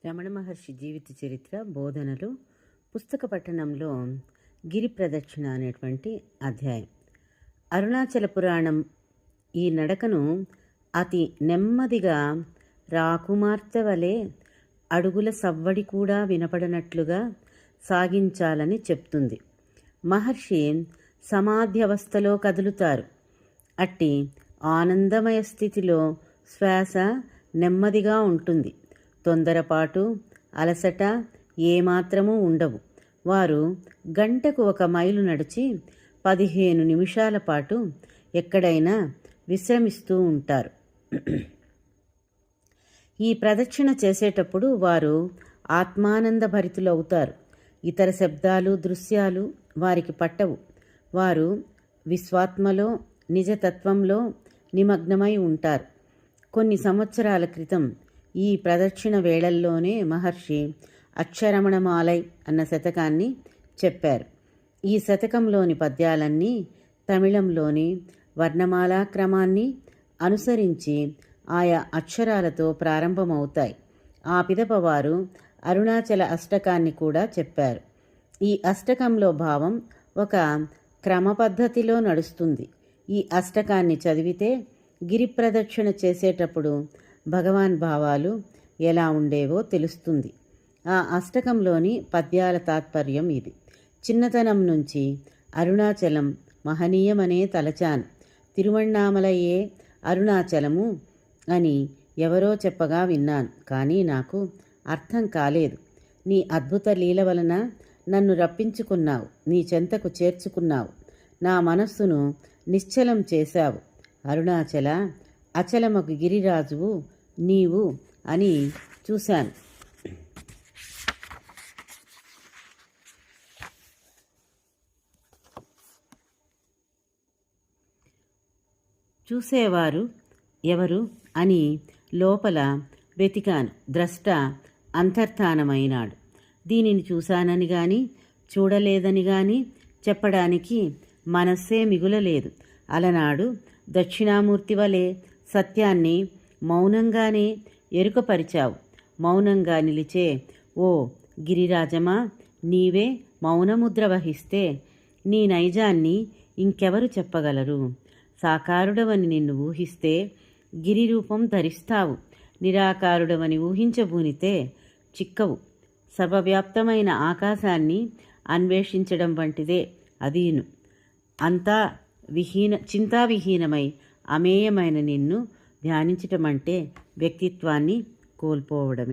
రమణ మహర్షి జీవిత చరిత్ర బోధనలు పుస్తక పట్టణంలో గిరి ప్రదక్షిణ అనేటువంటి అధ్యాయం. అరుణాచల పురాణం ఈ నడకను అతి నెమ్మదిగా రాకుమార్తె వలె అడుగుల సవ్వడి కూడా వినపడనట్లుగా సాగించాలని చెప్తుంది. మహర్షి సమాధ్యవస్థలో కదులుతారు. అట్టి ఆనందమయ స్థితిలో శ్వాస నెమ్మదిగా ఉంటుంది. తొందరపాటు, అలసట ఏమాత్రమూ ఉండవు. వారు గంటకు 1 మైలు నడిచి 15 నిమిషాల పాటు ఎక్కడైనా విశ్రమిస్తూ ఉంటారు. ఈ ప్రదక్షిణ చేసేటప్పుడు వారు ఆత్మానంద భరితులవుతారు. ఇతర శబ్దాలు, దృశ్యాలు వారికి పట్టవు. వారు విశ్వాత్మలో, నిజతత్వంలో నిమగ్నమై ఉంటారు. కొన్ని సంవత్సరాల క్రితం ఈ ప్రదక్షిణ వేళల్లోనే మహర్షి అక్షరమణమాలై అన్న శతకాన్ని చెప్పారు. ఈ శతకంలోని పద్యాలన్నీ తమిళంలోని వర్ణమాలా క్రమాన్ని అనుసరించి ఆయా అక్షరాలతో ప్రారంభమవుతాయి. ఆ పిదప వారు అరుణాచల అష్టకాన్ని కూడా చెప్పారు. ఈ అష్టకంలో భావం ఒక క్రమ పద్ధతిలో నడుస్తుంది. ఈ అష్టకాన్ని చదివితే గిరి ప్రదక్షిణ చేసేటప్పుడు భగవాన్ భావాలు ఎలా ఉండేవో తెలుస్తుంది. ఆ అష్టకంలోని పద్యాల తాత్పర్యం ఇది. చిన్నతనం నుంచి అరుణాచలం మహనీయమనే తలచాను. తిరువణ్ణామలయే అరుణాచలము అని ఎవరో చెప్పగా విన్నాను. కానీ నాకు అర్థం కాలేదు. నీ అద్భుత లీల వలన నన్ను రప్పించుకున్నావు. నీ చెంతకు చేర్చుకున్నావు. నా మనస్సును నిశ్చలం చేశావు. అరుణాచల అచలమకు గిరిరాజువు నీవు అని చూశాను. చూసేవారు ఎవరు అని లోపల వెతికాను. ద్రష్ట అంతర్ధానమైనాడు. దీనిని చూశానని గాని చూడలేదని గాని చెప్పడానికి మనస్సే మిగులలేదు. అలనాడు దక్షిణామూర్తి వలె సత్యాన్ని మౌనంగానే ఎరుకపరిచావు. మౌనంగా నిలిచే ఓ గిరిరాజమా, నీవే మౌనముద్ర వహిస్తే నీ నైజాన్ని ఇంకెవరు చెప్పగలరు? సాకారుడవని నిన్ను ఊహిస్తే గిరిరూపం ధరిస్తావు. నిరాకారుడవని ఊహించబూనితే చిక్కవు. సర్వవ్యాప్తమైన ఆకాశాన్ని అన్వేషించడం వంటిదే అదీను. అంతా చింతావిహీనమై అమేయమైన నిన్ను ధ్యానించటం అంటే వ్యక్తిత్వాన్ని కోల్పోవడమే.